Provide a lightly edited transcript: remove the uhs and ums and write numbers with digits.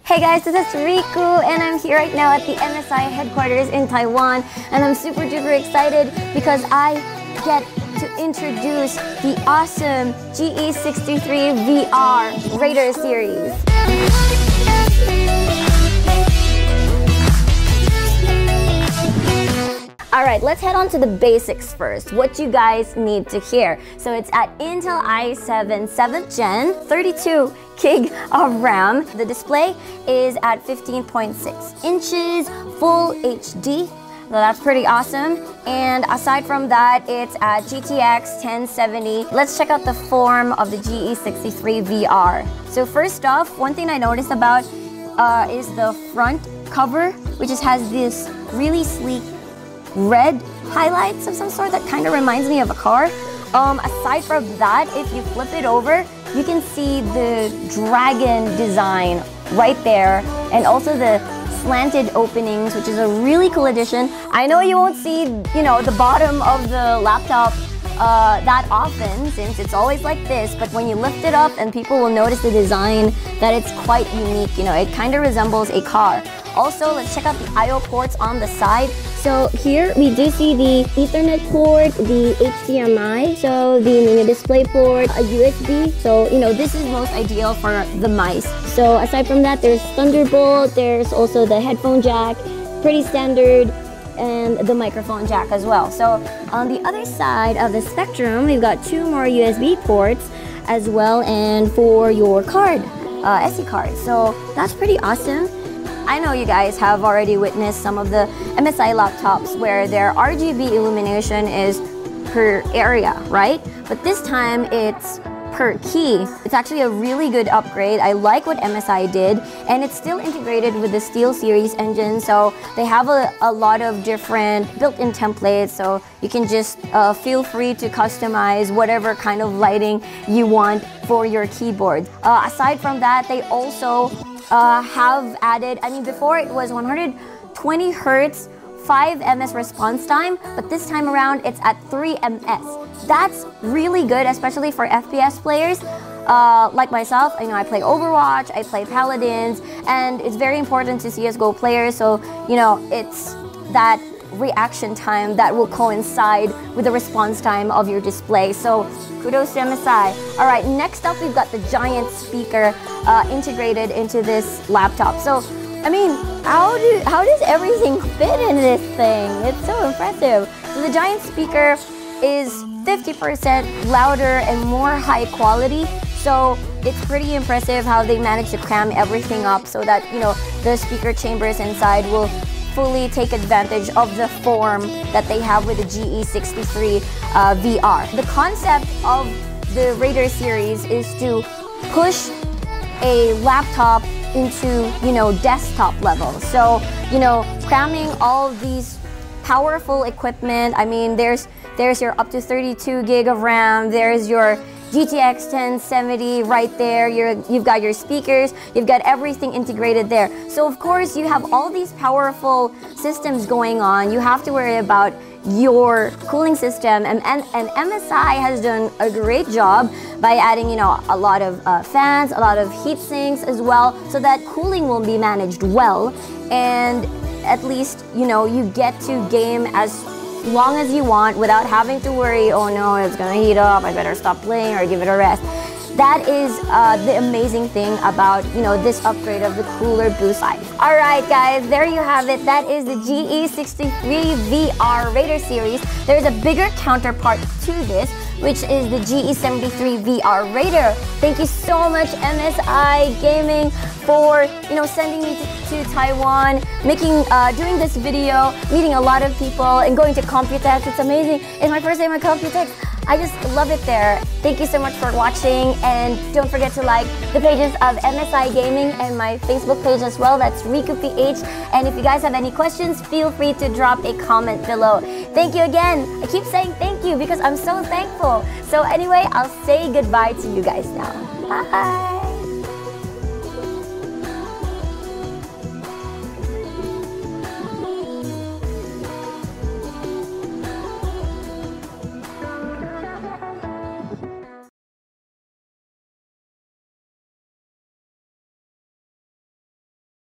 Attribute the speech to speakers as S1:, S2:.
S1: Hey guys, this is Riku and I'm here right now at the MSI headquarters in Taiwan, and I'm super duper excited because I get to introduce the awesome GE63VR Raider series. Alright, let's head on to the basics first. What you guys need to hear. So it's at Intel i7 7th Gen, 32 gig of RAM. The display is at 15.6 inches, full HD. So that's pretty awesome. And aside from that, it's at GTX 1070. Let's check out the form of the GE63VR. So first off, one thing I noticed about is the front cover, which just has this really sleek red highlights of some sort that kind of reminds me of a car. Aside from that, if you flip it over, you can see the dragon design right there, and also the slanted openings, which is a really cool addition. I know you won't see, the bottom of the laptop that often, since it's always like this, but when you lift it up and people will notice the design, that it's quite unique. It kind of resembles a car. Also, let's check out the I/O ports on the side. So here we do see the Ethernet port, the HDMI, so the mini display port, a USB. So, this is most ideal for the mice. So aside from that, there's Thunderbolt, there's also the headphone jack, pretty standard, and the microphone jack as well. So on the other side of the spectrum, we've got two more USB ports as well, and for your card, SD card. So that's pretty awesome. I know you guys have already witnessed some of the MSI laptops where their RGB illumination is per area, right? But this time it's per key. It's actually a really good upgrade. I like what MSI did, and it's still integrated with the SteelSeries engine, so they have a lot of different built-in templates, so you can just feel free to customize whatever kind of lighting you want for your keyboard. Aside from that, they also have added, before it was 120 Hertz, 5 ms response time, but this time around it's at 3 ms. That's really good, especially for FPS players like myself. I play Overwatch, I play Paladins, and it's very important to CSGO players, so it's that reaction time that will coincide with the response time of your display. So kudos to MSI. Alright, next up we've got the giant speaker integrated into this laptop. So how does everything fit in this thing? It's so impressive. So the giant speaker is 50% louder and more high quality. So it's pretty impressive how they managed to cram everything up so that the speaker chambers inside will fully take advantage of the form that they have with the GE63VR. The concept of the Raider series is to push a laptop into desktop level. So cramming all of these powerful equipment. There's your up to 32 gig of RAM. There's your GTX 1070 right there. You've got your speakers, you've got everything integrated there. So of course you have all these powerful systems going on. You have to worry about your cooling system, and MSI has done a great job by adding a lot of fans, a lot of heat sinks as well, so that cooling will be managed well, and at least you get to game as long as you want without having to worry, oh no, it's gonna heat up, I better stop playing or give it a rest. That is the amazing thing about this upgrade of the cooler boost side. Alright guys, there you have it. That is the GE63VR Raider series. There's a bigger counterpart to this, which is the GE73VR Raider. Thank you so much MSI Gaming for sending me to Taiwan, doing this video, meeting a lot of people, and going to Computex. It's amazing. It's my first time at Computex. I just love it there. Thank you so much for watching, and don't forget to like the pages of MSI Gaming and my Facebook page as well. That's RikuPH. And if you guys have any questions, feel free to drop a comment below. Thank you again. I keep saying thank you because I'm so thankful. So anyway, I'll say goodbye to you guys now. Bye.